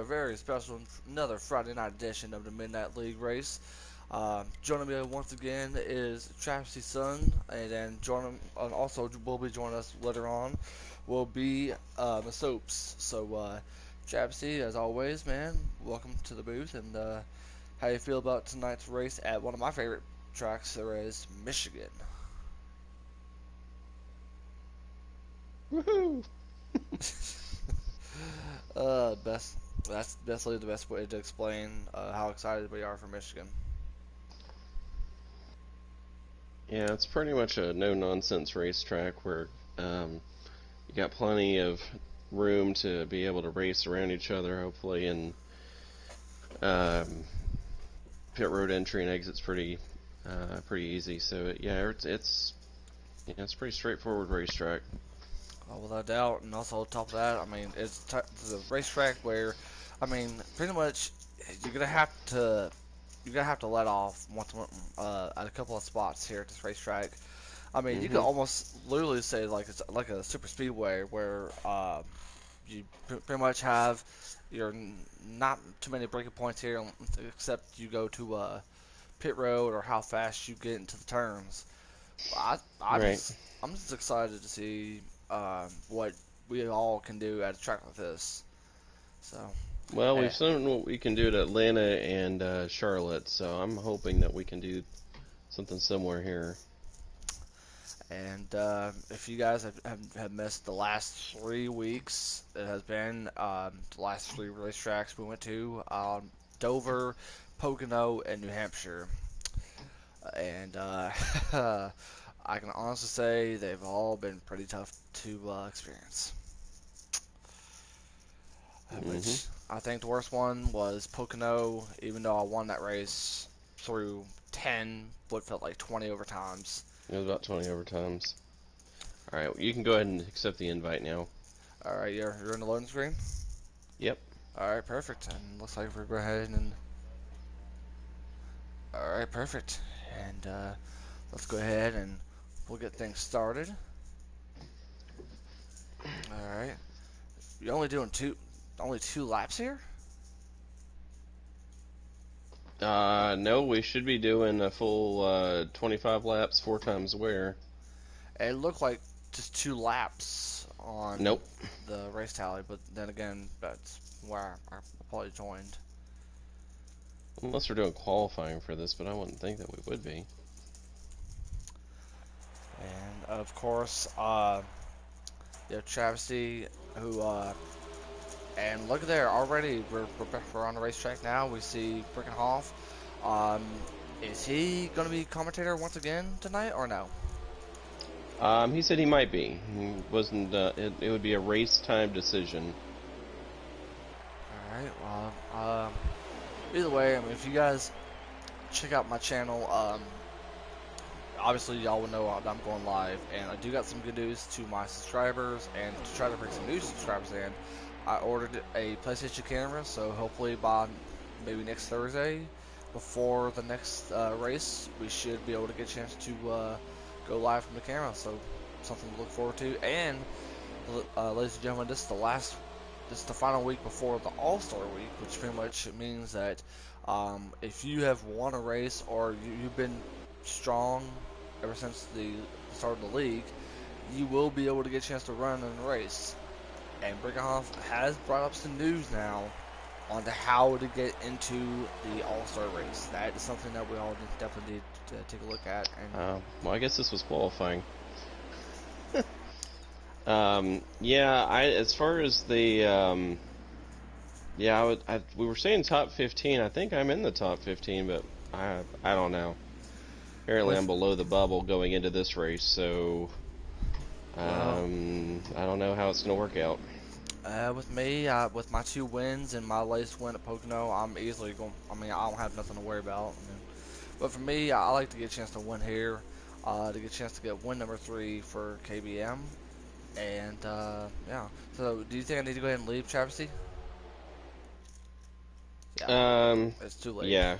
very special, another Friday night edition of the Midnight League race. Joining me once again is Travis's son, and then also will be joining us later on will be the Soaps. So, Travis, as always, man, welcome to the booth, and how you feel about tonight's race at one of my favorite tracks there is, Michigan. Woohoo! Best. That's definitely the best way to explain how excited we are for Michigan. Yeah, it's pretty much a no-nonsense racetrack where you got plenty of room to be able to race around each other, hopefully, and um, pit road entry and exit's pretty easy. So yeah, it's pretty straightforward racetrack. Without doubt, and also on top of that, I mean, it's a racetrack where, I mean, pretty much you're gonna have to you're gonna have to let off once at a couple of spots here at this racetrack. I mean, you could hmm almost literally say like it's like a super speedway where you pretty much have your not too many breaking points here, except you go to pit road or how fast you get into the turns. I I'm Right. just I'm just excited to see what we all can do at a track like this. So, Well, eh, we've seen what we can do at Atlanta and Charlotte, so I'm hoping that we can do something similar here. and if you guys have missed the last 3 weeks, it has been the last three racetracks we went to: Dover, Pocono, and New Hampshire. And I can honestly say they've all been pretty tough to experience. hmm Which I think the worst one was Pocono, even though I won that race through 10, what felt like 20 overtimes. It was about 20 overtimes. All right, you can go ahead and accept the invite now. Alright, you're in the loading screen? Yep. Alright, perfect. And looks like we're going ahead and. Alright, perfect. And let's go ahead and we'll get things started. Alright. You're only two laps here? No, we should be doing a full 25 laps, four times wear. It looked like just two laps on Nope. the race tally, but then again, that's where I probably joined. Unless we're doing qualifying for this, but I wouldn't think that we would be. And of course, you have Travesty, who, and look at there, already we're on the racetrack now. We see Brickenhoff. Um, is he going to be commentator once again tonight or no? He said he might be. He wasn't. It would be a race time decision. All right. Well, either way, I mean, if you guys check out my channel, obviously y'all will know that I'm going live, and I do got some good news to my subscribers, and to try to bring some new subscribers in, I ordered a PlayStation camera, so hopefully by maybe next Thursday, before the next race, we should be able to get a chance to go live from the camera. So something to look forward to. And ladies and gentlemen, this is the final week before the All Star Week, which pretty much means that if you have won a race or you've been strong ever since the start of the league, you will be able to get a chance to run in a race. And Brickenhoff has brought up some news now on to how to get into the All-Star race. That is something that we all definitely need to take a look at. And Well, I guess this was qualifying. Yeah. As far as the yeah, we were saying top 15. I think I'm in the top 15, but I don't know. Apparently, I'm with below the bubble going into this race, so well, I don't know how it's gonna work out. with me, with my two wins and my latest win at Pocono, I'm easily going. I mean, I don't have nothing to worry about. I mean, but for me, I like to get a chance to win here, to get a chance to get win number 3 for KBM. And yeah. So, do you think I need to go ahead and leave, Travesty? Yeah, Um, it's too late. yeah,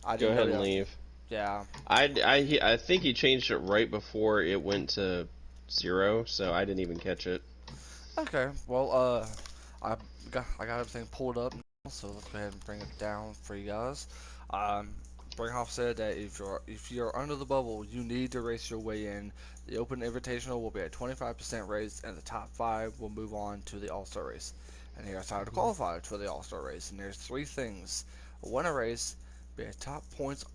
I go didn't know ahead and you. leave. Yeah. I think he changed it right before it went to 0, so I didn't even catch it. Okay. Well, I I got everything pulled up now, so let's go ahead and bring it down for you guys. Um, Brinkhoff said that if you're under the bubble, you need to race your way in. The Open Invitational will be at 25% race, and the top five will move on to the All Star race. And here's how to Mhm. qualify for the All Star race. And there's three things: win a race, be a top points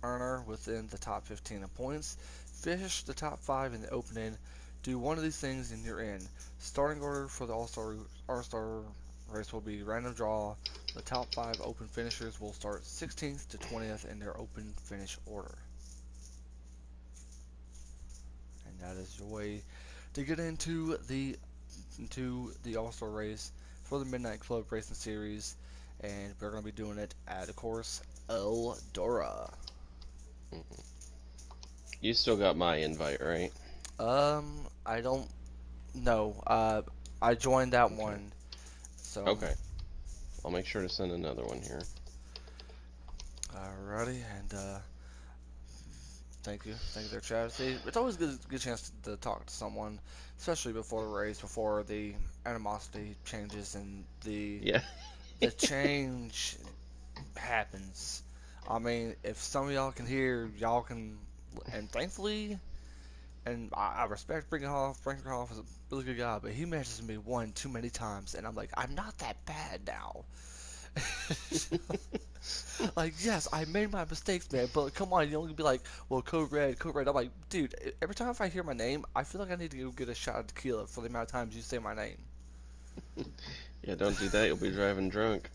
earner within the top 15 of points, finish the top five in the opening. Do one of these things, and you're in. Starting order for the All-Star race will be random draw. The top five open finishers will start 16th to 20th in their open finish order. And that is your way to get into the All-Star race for the Midnight Club Racing Series. And we're going to be doing it at, of course, Eldora. Mhm. You still got my invite, right? I don't know. I joined that Okay. one, so Okay. I'll make sure to send another one here. alrighty, and thank you there, Travis. It's always a good chance to talk to someone, especially before the race, before the animosity changes and Yeah. the change happens. I mean, if some of y'all can hear, y'all can, and thankfully, and I respect Brinkerhoff. Brinkerhoff is a really good guy, but he messages me one too many times, and I'm like, I'm not that bad now. Like, yes, I made my mistakes, man, but come on, you don't be like, well, Code Red. I'm like, dude, every time if I hear my name, I feel like I need to go get a shot of tequila for the amount of times you say my name. Yeah, don't do that. You'll be driving drunk.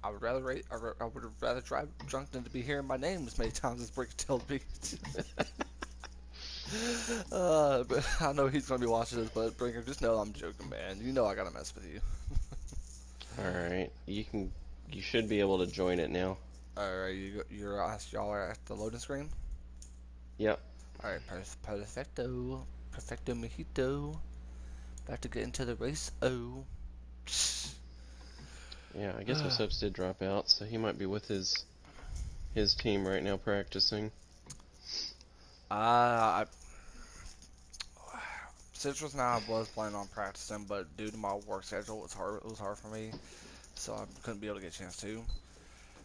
I would rather drive drunk than to be hearing my name as many times as Brick tells me. But I know he's gonna be watching this, but Brinker, just know I'm joking, man. You know I gotta mess with you. All right. You should be able to join it now. Alright, y'all are at the loading screen. Yep. Alright, perfecto, perfecto, mijito. About to get into the race. Oh. Yeah, I guess my subs did drop out, so he might be with his team right now practicing. I Citrus and I was planning on practicing, but due to my work schedule, it was hard for me, so I couldn't be able to get a chance to.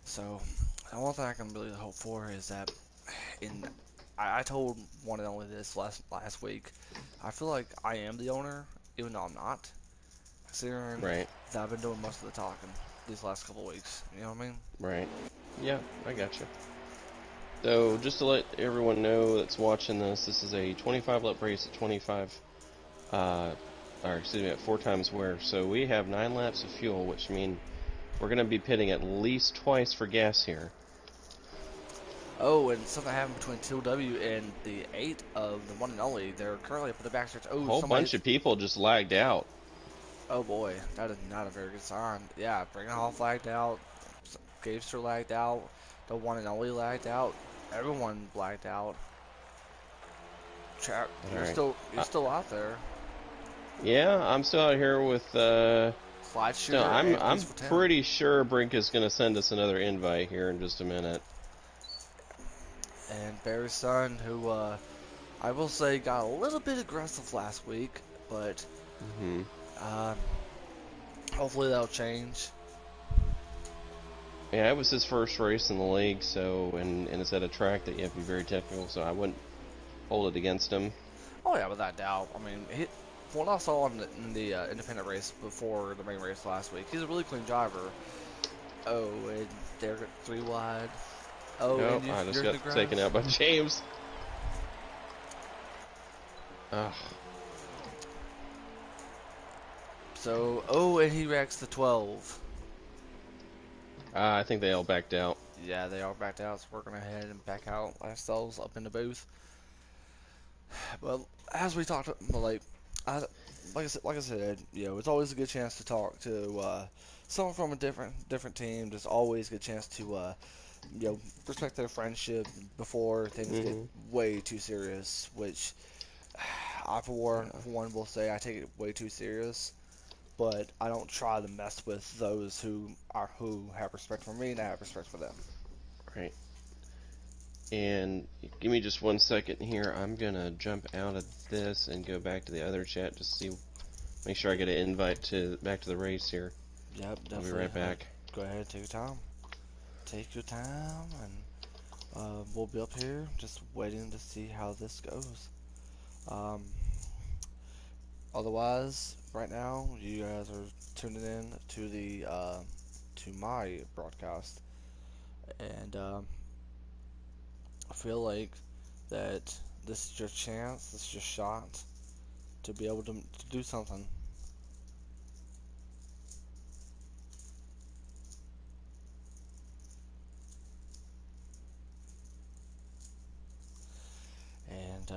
So the only thing I can really hope for is that in I told one and only this last week. I feel like I am the owner, even though I'm not, considering Right. that I've been doing most of the talking these last couple of weeks. You know what I mean? Right. Yeah, I got you. So, just to let everyone know that's watching this, this is a 25 lap race at 25, uh, or excuse me, at 4 times wear. So we have 9 laps of fuel, which means we're going to be pitting at least twice for gas here. Oh, and something happened between 2W and the 8 of the one and only. They're currently up in the backstretch. A Oh, whole somebody. bunch of people just lagged out. Oh boy, that is not a very good sign. Yeah, Brinkenhoff flagged out. Gavester lagged out. The one and only lagged out. Everyone blacked out. Chat, All right. you're still out there. Yeah, I'm still out here with. Slide So shooter I'm and I'm Peaceful Tim. pretty sure Brink is going to send us another invite here in just a minute. And Barry's son, who I will say got a little bit aggressive last week, but Hmm. uh, hopefully that'll change. Yeah, it was his first race in the league, so and it's at a track that you have to be very technical, so I wouldn't hold it against him. Oh yeah, without doubt. I mean, from what I saw in the independent race before the main race last week, he's a really clean driver. Oh, and they're 3 wide. Oh, No, and I just you're in got the taken grass. out by James. Ugh. So, oh, and he wrecks the 12. I think they all backed out. Yeah, they are backed out, so we're gonna head and back out ourselves up in the booth. Well, as we talked, well, I, like I said, it's always a good chance to talk to someone from a different team. There's always a good chance to respect their friendship before things get Hmm. way too serious. Which I, Yeah. for one, will say I take it way too serious. But I don't try to mess with those who have respect for me and I have respect for them. Right. And give me just 1 second here. I'm gonna jump out of this and go back to the other chat to see make sure I get an invite back to the race here. Yep, I'll be definitely. right back. Go ahead, take your time. Take your time, and we'll be up here just waiting to see how this goes. Um, Otherwise, right now, you guys are tuning in to the to my broadcast, and I feel like that this is your chance, this is your shot to be able to do something. And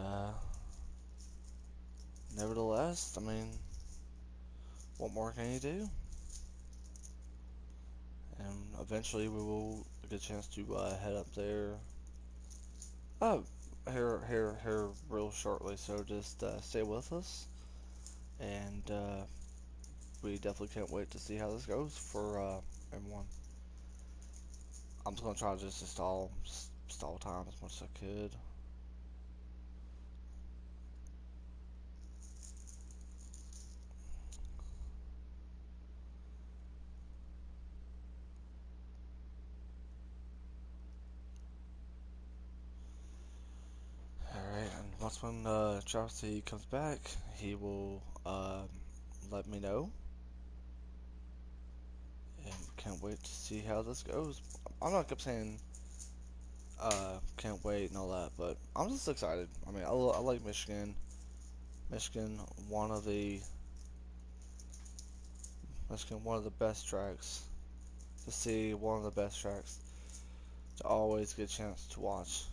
nevertheless, I mean, what more can you do? And eventually, we will get a chance to head up there. Oh, here, real shortly. So just stay with us, and we definitely can't wait to see how this goes for everyone. I'm just gonna try to just stall time as much as I could. Alright, and once when Travis C comes back, he will let me know. And can't wait to see how this goes. I'm not kept saying can't wait and all that, but I'm just excited. I mean, I like Michigan. Michigan, one of the best tracks to see, one of the best tracks to always get a chance to watch.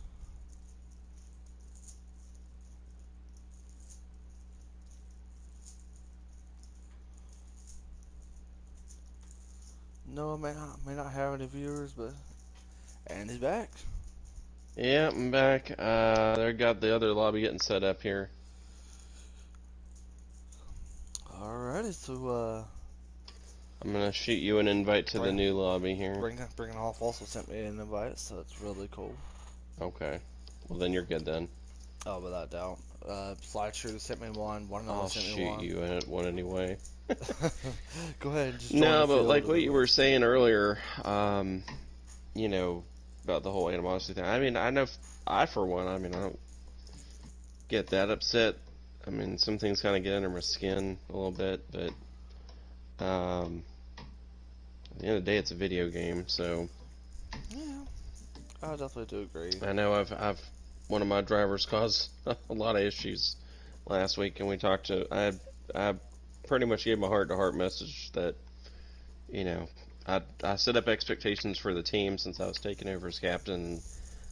No, I may not have any viewers, but Andy's back. Yeah, I'm back. They got the other lobby getting set up here. Alrighty, so I'm gonna shoot you an invite to the new lobby here. Bringing Off also sent me an invite, so it's really cool. Okay. Well, then you're good then. Oh, without doubt. Slideshoe sent me one. One another I'll sent me shoot one. you in one anyway. Go ahead and just join No, the but field like a what bit you more. were saying earlier, you know, about the whole animosity thing. I mean, I know I, for one, I mean, I don't get that upset. I mean, some things kind of get under my skin a little bit, but at the end of the day, it's a video game, so. Yeah, I definitely do agree. I know I've one of my drivers caused a lot of issues last week, and we talked to I pretty much gave my heart-to-heart message that you know I set up expectations for the team since I was taking over as captain.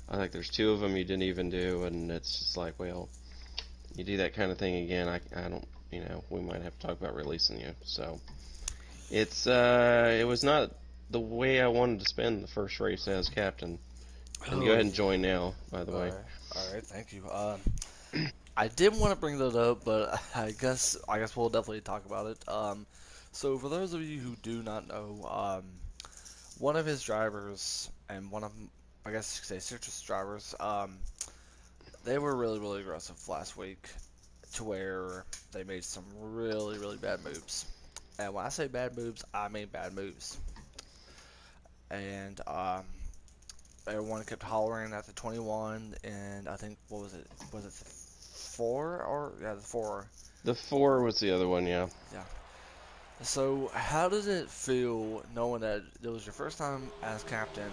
I think there's two of them you didn't even do, and it's just like, well, you do that kind of thing again, I don't, we might have to talk about releasing you. So it was not the way I wanted to spend the first race as captain. And go Oh, ahead and join now, by the way. all right, thank you. I did want to bring that up, but I guess we'll definitely talk about it. So for those of you who do not know, one of his drivers and one of, I guess you could say, Citrus drivers, they were really, really aggressive last week to where they made some really, really bad moves. And when I say bad moves, I mean bad moves. And everyone kept hollering at the 21, and I think, what was it? Was it the 4? Or, yeah, the 4. The 4 was the other one, yeah. Yeah. So, how does it feel knowing that it was your first time as captain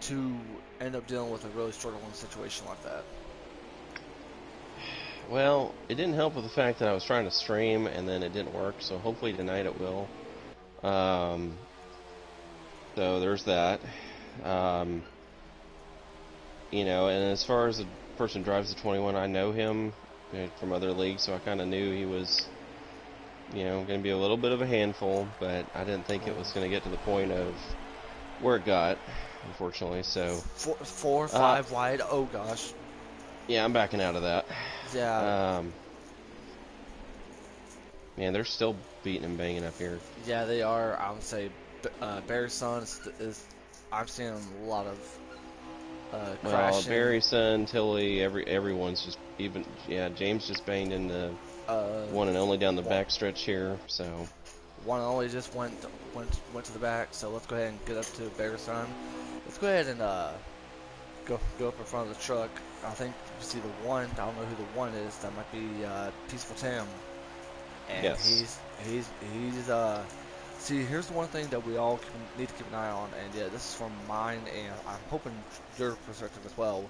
to end up dealing with a really struggling situation like that? Well, it didn't help with the fact that I was trying to stream and then it didn't work, so hopefully tonight it will. So there's that. And as far as the person who drives the 21, I know him from other leagues, so I kind of knew he was, going to be a little bit of a handful, but I didn't think it was going to get to the point of where it got, unfortunately. So 4, 5 wide. Oh gosh. Yeah, I'm backing out of that. Yeah. Man, they're still beating and banging up here. Yeah, they are. I would say Barry's son is I'm seeing a lot of crashing. Well, Barry, Son, Tilly, everyone's just even. Yeah, James just banged into one and only down the One, backstretch here. So one and only just went to the back. So let's go ahead and get up to Bear Sun. Let's go ahead and go up in front of the truck. I think you see the one. I don't know who the one is. That might be Peaceful Tim. And yes. he's. See, here's the one thing that we all need to keep an eye on, and yeah, this is from mine, and I'm hoping your perspective as well.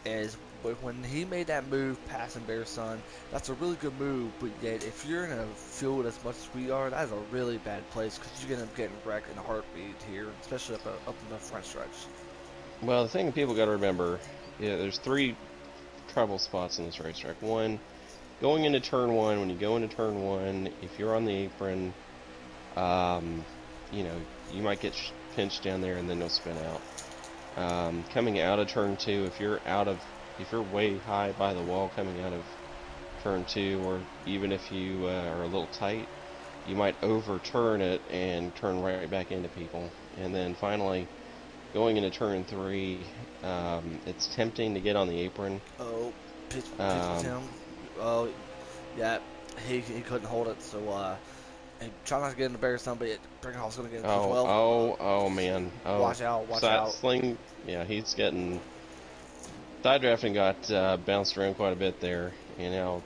Is when he made that move passing Bear Sun, that's a really good move. But yet, if you're in a field as much as we are, that is a really bad place because you're gonna get wrecked in a heartbeat here, especially up in the front stretch. Well, the thing people got to remember, yeah, there's three trouble spots in this racetrack. One, going into turn one. When you go into turn one, if you're on the apron, um, you know, you might get pinched down there and then you'll spin out. Coming out of turn two, if you're way high by the wall coming out of turn two, or even if you are a little tight, you might overturn it and turn right back into people. And then finally, going into turn three, it's tempting to get on the apron. Oh, Peaceful Um, Tim. Oh, yeah, he couldn't hold it, so and try not to get in the Bear Sun, but Brinkhall's gonna get into as well. oh man, Watch out, watch out. Sling, yeah, he's getting side drafting got bounced around quite a bit there, and now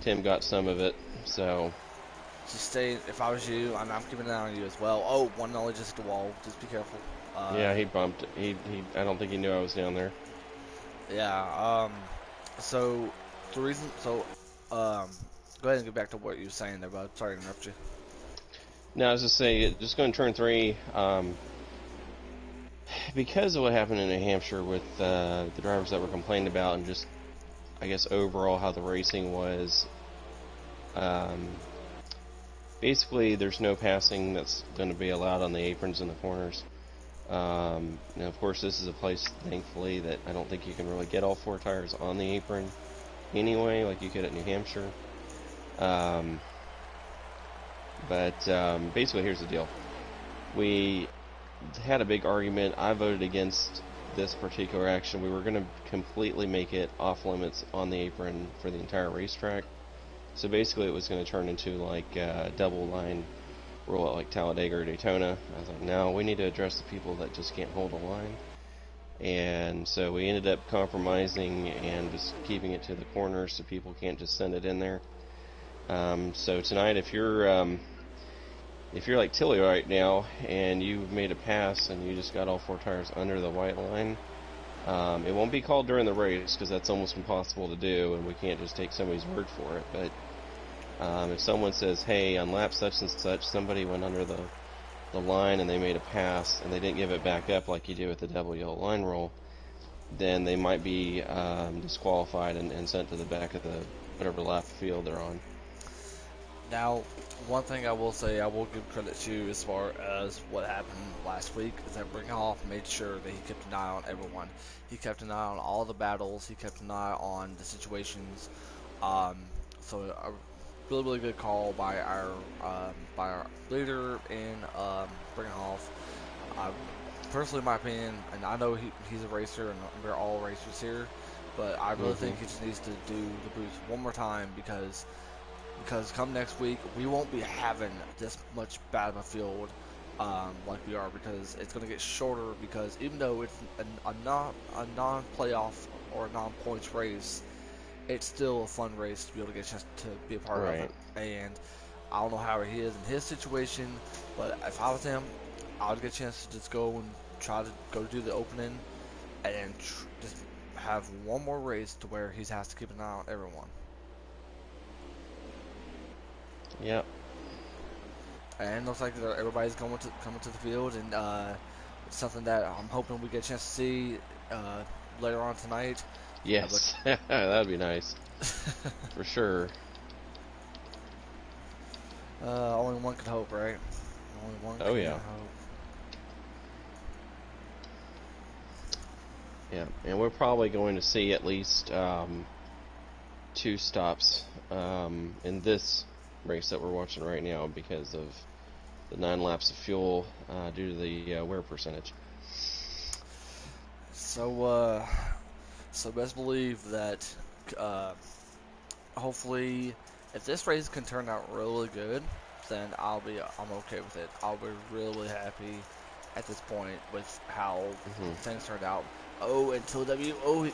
Tim got some of it. So Just stay. If I was you, I'm keeping an eye on you as well. Oh, one and only just hit the wall. Just be careful. yeah, he bumped. He. I don't think he knew I was down there. Yeah. So the reason. So um. Go ahead and get back to what you were saying there, bud. Sorry to interrupt you. Now, as I say, just going to turn three. Because of what happened in New Hampshire with the drivers that were complaining about, and just I guess overall how the racing was. Um, Basically, there's no passing that's going to be allowed on the aprons in the corners. Now, of course, this is a place, thankfully, that I don't think you can really get all four tires on the apron anyway, like you could at New Hampshire. Um, but basically, here's the deal. We had a big argument. I voted against this particular action. We were going to completely make it off limits on the apron for the entire racetrack. So basically, it was going to turn into like a double line rule at like Talladega or Daytona. I was like, no, we need to address the people that just can't hold a line. And so we ended up compromising and just keeping it to the corners so people can't just send it in there. So tonight, if you're like Tilly right now and you've made a pass and you just got all four tires under the white line, it won't be called during the race because that's almost impossible to do, and we can't just take somebody's word for it. But if someone says, hey, on lap such and such, somebody went under the line and they made a pass and they didn't give it back up like you do with the double yellow line rule, then they might be disqualified and sent to the back of the whatever lap field they're on. Now, one thing I will say, I will give credit to as far as what happened last week is that Brinkhoff made sure that he kept an eye on everyone. He kept an eye on all the battles. He kept an eye on the situations. Um, so a really, really good call by our leader in Brinkhoff. Personally, in my opinion, and I know he's a racer, and we're all racers here, but I really think he just needs to do the boost one more time because come next week we won't be having this much bad of a field like we are, because it's going to get shorter, because even though it's a non-playoff or a non-points race, it's still a fun race to be able to get a chance to be a part of Right. it. And I don't know how he is in his situation, but if I was him, I would get a chance to just go and try to go do the opening and just have one more race to where he has to keep an eye on everyone. Yep. And it looks like everybody's coming to the field, and it's something that I'm hoping we get a chance to see later on tonight. Yes. That'd be nice. For sure. Only one could hope, right? Only one Oh, can yeah. hope. Yeah. And we're probably going to see at least two stops in this race that we're watching right now because of the 9 laps of fuel due to the wear percentage. So best believe that hopefully If this race can turn out really good, then I'm okay with it. I'll be really happy at this point with how Hmm. things turned out. Oh, and TLW, oh, a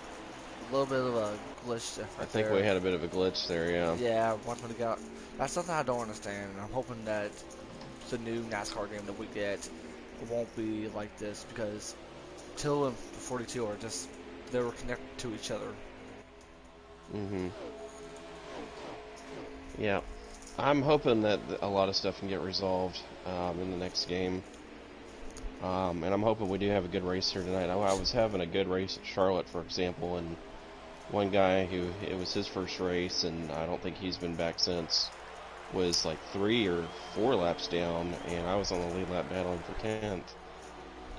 little bit of a glitch I right think we there. had a bit of a glitch there, yeah. Yeah, once when it got, that's something I don't understand, and I'm hoping that the new NASCAR game that we get won't be like this because Till and 42 are just they were connected to each other. Hmm. Yeah. I'm hoping that a lot of stuff can get resolved in the next game. And I'm hoping we do have a good race here tonight. I was having a good race at Charlotte, for example, and one guy who it was his first race, and I don't think he's been back since, was like 3 or 4 laps down, and I was on the lead lap battling for 10th.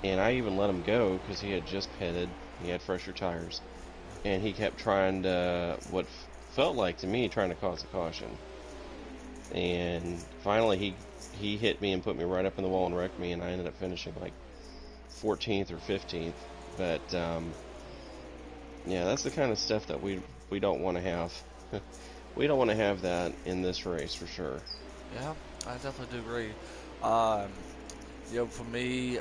And I even let him go because he had just pitted, he had fresher tires, and he kept trying to, what felt like to me, trying to cause a caution. And finally, he hit me and put me right up in the wall and wrecked me, and I ended up finishing like 14th or 15th. But yeah, that's the kind of stuff that we don't want to have. We don't want to have that in this race for sure. Yeah, I definitely do agree. Um, for me,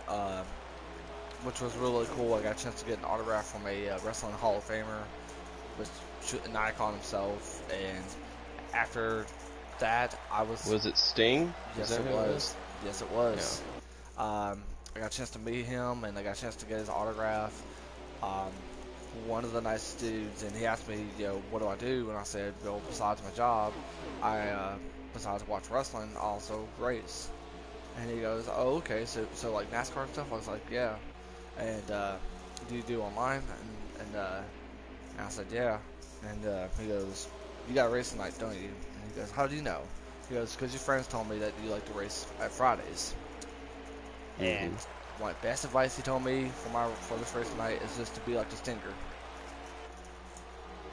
which was really cool, I got a chance to get an autograph from a wrestling Hall of Famer, which an icon himself. And after that, I was Was it Sting? Is yes, that it who it was? was, yes, it Yeah. was. I got a chance to meet him, and I got a chance to get his autograph. Um, one of the nicest dudes, and he asked me, what do I do? And I said, well, besides my job, besides watch wrestling, I also race. And he goes, oh, okay, so like NASCAR and stuff? I was like, yeah. And do you do online? And I said, yeah. And he goes, you got a race tonight, don't you? And he goes, how do you know? He goes, because your friends told me that you like to race at Fridays. And Hmm. my best advice he told me for this race tonight is just to be like the Stinger.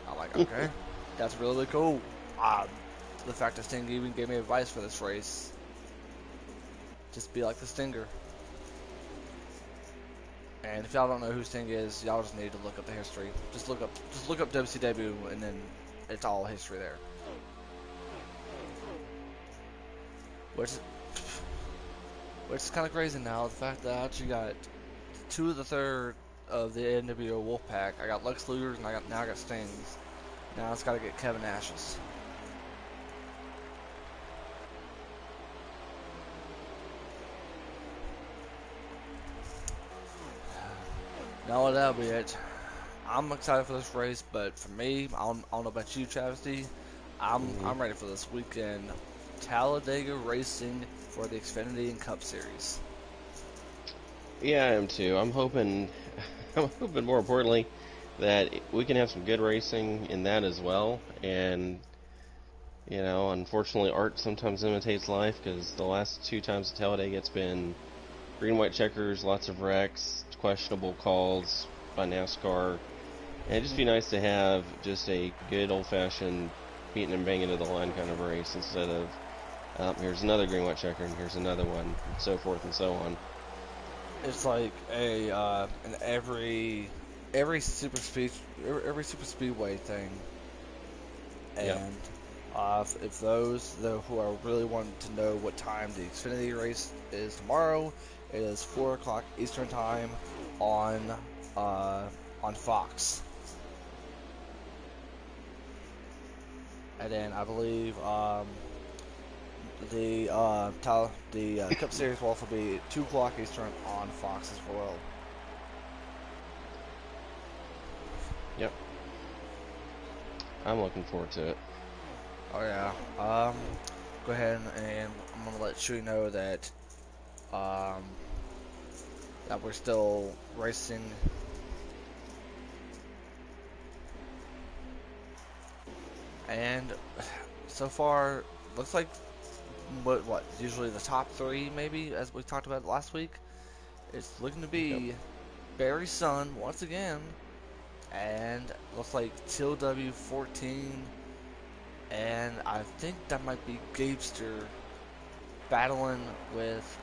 I'm like, okay, that's really cool. Um, the fact that Sting even gave me advice for this race, just be like the Stinger. And if y'all don't know who Sting is, y'all just need to look up the history. Just look up WCW, and then it's all history there. Which, which is kind of crazy now. The fact that I actually got two of the third of the NWO Wolfpack. I got Lex Luger's, and I got Sting's. Now it's got to get Kevin Nash's. Now that'll be it. I'm excited for this race, but for me, I don't know about you, Travesty. I'm Hmm. I'm ready for this weekend. Talladega Racing for the Xfinity and Cup Series. Yeah, I am too. I'm hoping, I'm hoping more importantly that we can have some good racing in that as well. And unfortunately, art sometimes imitates life because the last 2 times at Talladega it's been green white checkers, lots of wrecks, questionable calls by NASCAR. And it'd just be nice to have just a good old fashioned beating and banging to the line kind of race instead of here's another green white checker and here's another one, and so forth and so on. It's like in every every super speedway thing, Yep. and if those who are really wanting to know what time the Xfinity race is tomorrow, it is 4 o'clock Eastern time on uh, on Fox. And then I believe the Cup Series will also be 2 o'clock Eastern on Fox as well. Yep. I'm looking forward to it. Oh yeah. Go ahead and I'm gonna let Chewie know um, that we're still racing. And so far, looks like what usually the top three maybe as we talked about last week. It's looking to Yep. be Barry's son once again, and looks like Till W14, and I think that might be Gabester battling with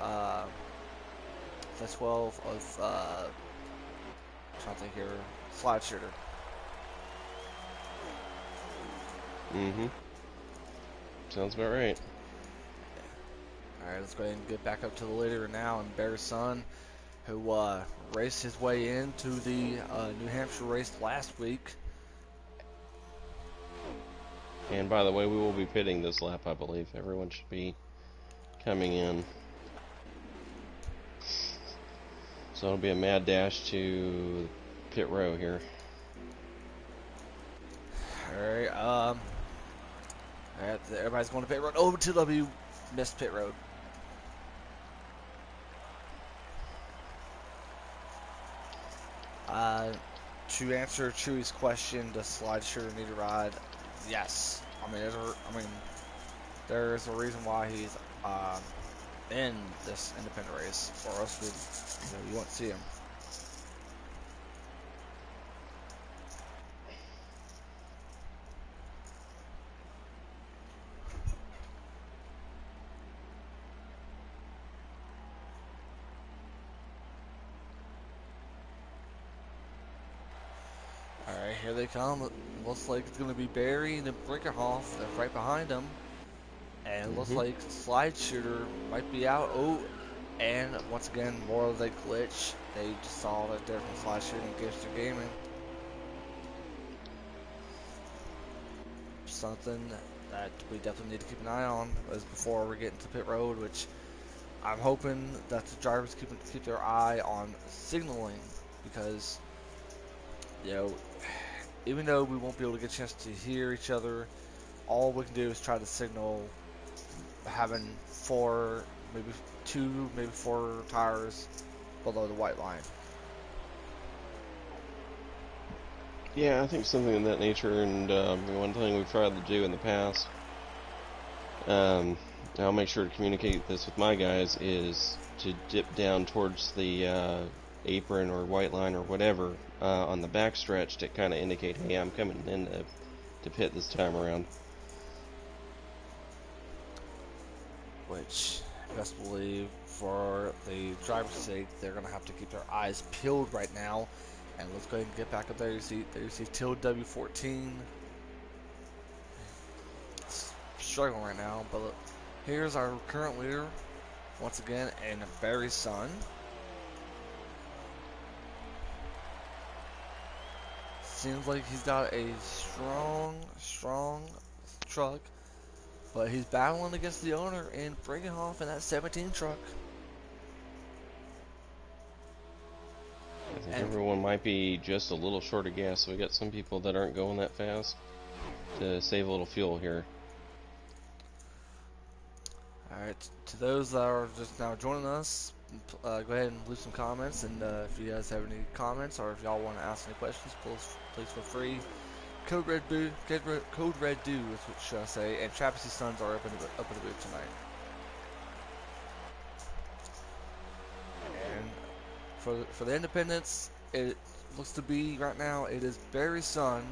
the 12 of trying to think here, Slide Shooter. Mm-hmm. Sounds about right. Alright, let's go ahead and get back up to the leader now, and Barry's son, who raced his way into the New Hampshire race last week. And by the way, we will be pitting this lap, I believe. Everyone should be coming in. So it'll be a mad dash to pit row here. Alright, everybody's going to pit road. Oh, TW missed pit road. To answer Chewy's question, does Slide Shooter need a ride? Yes. There's a reason why he's in this independent race, or else you won't see him. Alright, here they come. Looks like it's going to be Barry and then Brinkerhoff. They're right behind him. And it looks like Slide Shooter might be out. Oh, and once again, more of the glitch. They just saw that there from Slide Shooter and Gipster Gaming. Something that we definitely need to keep an eye on as before we get into pit road, which I'm hoping that the drivers keep their eye on signaling, because even though we won't be able to get a chance to hear each other, all we can do is try to signal having two, maybe four tires below the white line. Yeah, I think something of that nature, and one thing we've tried to do in the past, I'll make sure to communicate this with my guys, is to dip down towards the apron or white line or whatever on the back stretch to kind of indicate, hey, I'm coming in to pit this time around. Which, best believe, for the driver's sake, they're going to have to keep their eyes peeled right now. And let's go ahead and get back up there. You see Till W14 struggling right now, but look, here's our current leader once again, and Barry's son. Seems like he's got a strong truck, but he's battling against the owner in Brinkerhoff in that 17 truck. I think everyone might be just a little short of gas, so we got some people that aren't going that fast to save a little fuel here. Alright, to those that are just now joining us, go ahead and leave some comments, and if you guys have any comments or if y'all want to ask any questions, please feel free. Code Red Do is what should I say, and Travis's sons are up in the booth tonight. And for the independents, it looks to be right now it is Barry's son.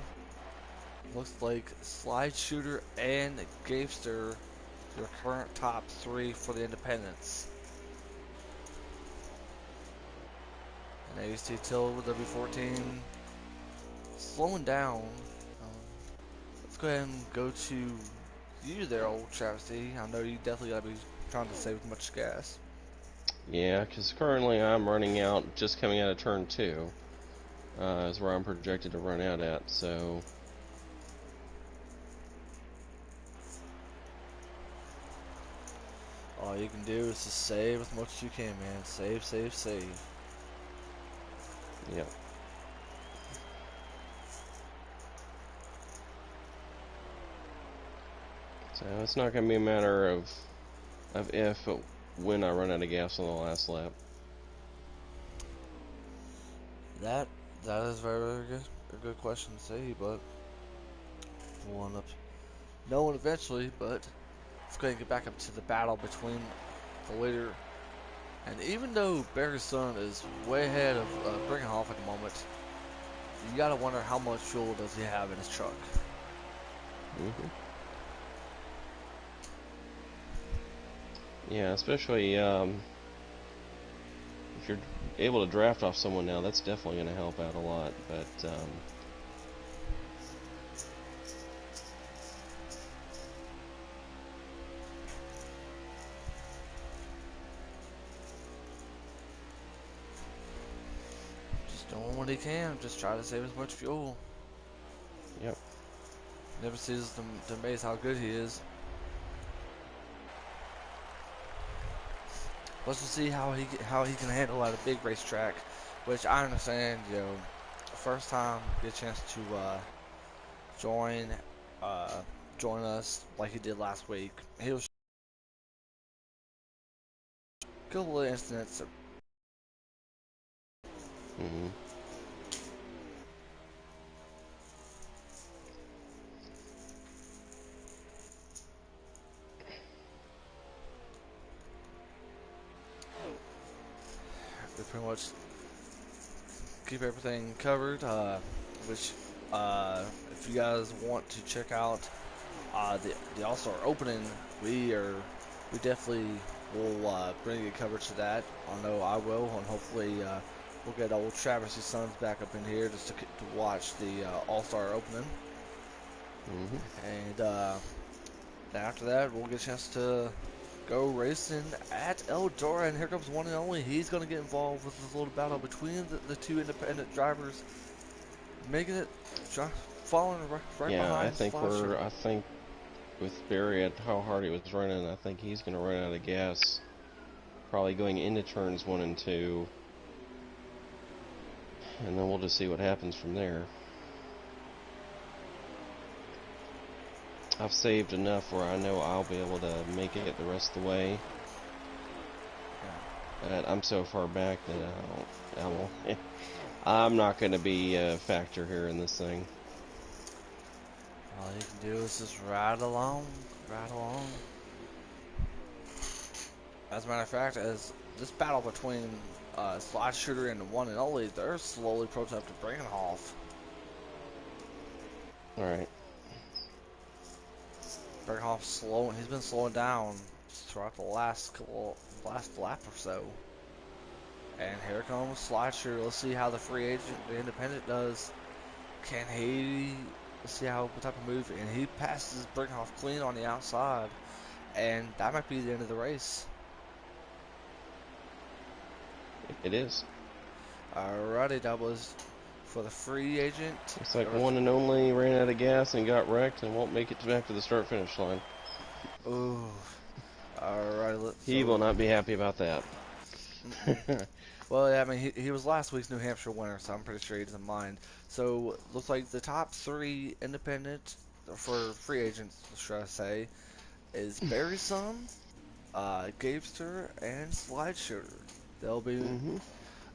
Looks like Slide Shooter and Gapester, your current top three for the independents. And now you see Till with W14 slowing down. Let's go ahead and go to you there, old Travesty. I know you definitely gotta be trying to save as much gas. Yeah, because currently I'm running out, just coming out of turn 2, is where I'm projected to run out at, so... All you can do is just save as much as you can, man. Save. Yep. So it's not going to be a matter of if, but when I run out of gas on the last lap. That is very good. A good question to say, but we'll end up knowing eventually. But let's go ahead and get back up to the battle between the leader. And even though Barry's son is way ahead of Brinkerhoff at the moment, you gotta wonder how much fuel does he have in his truck. Yeah, especially if you're able to draft off someone now, that's definitely going to help out a lot. But doing what he can, just try to save as much fuel. Yep. Never ceases to amaze how good he is. Let's just see how he can handle at a big racetrack, which I understand. First time get a chance to join join us like he did last week. He was a couple of incidents. Hmm. They pretty much keep everything covered. Which if you guys want to check out the All Star opening, we definitely will bring you coverage to that. I know I will, and hopefully we'll get old Travis' sons back up in here just to watch the All Star opening, Hmm. and after that we'll get a chance to go racing at Eldora, and here comes one and only. He's going to get involved with this little battle between the two independent drivers, making it, following right Yeah, behind Slasher. I think with Barry at how hard he was running, I think he's going to run out of gas. Probably going into turns 1 and 2. And then we'll just see what happens from there. I've saved enough where I know I'll be able to make it the rest of the way. But I'm so far back that I'm not going to be a factor here in this thing. All you can do is just ride along, ride along. As a matter of fact, as this battle between Slide Shooter and the one and only, they're slowly approaching up to Bringenhoff. Alright. Bringenhoff's slowing. He's been slowing down throughout the last lap or so. And here comes Slide Shooter. Let's see how the free agent, the independent, does. Can he? Let's see what type of move. And he passes Bringenhoff clean on the outside, and that might be the end of the race. It is. Alrighty, that was for the free agent. It's like one and only ran out of gas and got wrecked and won't make it back to the start finish line. Ooh. Alright, He will not be happy about that. well, yeah, I mean, he was last week's New Hampshire winner, so I'm pretty sure he doesn't mind. So, looks like the top 3 independent for free agents, should I say, is Barry's Son, Gapester, and Slide Shooter. They'll be, Hmm.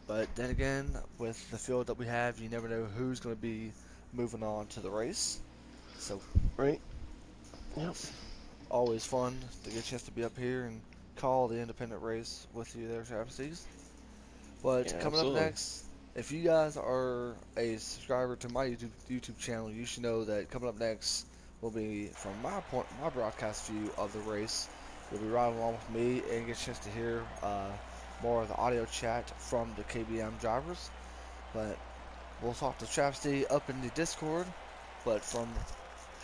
but then again, with the field that we have, you never know who's going to be moving on to the race. So, Right? Yep. always fun to get a chance to be up here and call the independent race with you there, Travis. But Yeah, coming up absolutely. next, if you guys are a subscriber to my YouTube channel, you should know that coming up next will be from my broadcast view of the race. You'll be riding along with me and get a chance to hear more of the audio chat from the KBM drivers. But we'll talk to Travis D up in the Discord. But from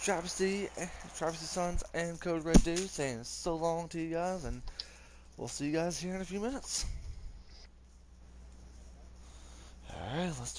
Travis D, Travis D Sons, and Code Red Dude saying so long to you guys, and we'll see you guys here in a few minutes. Alright, let's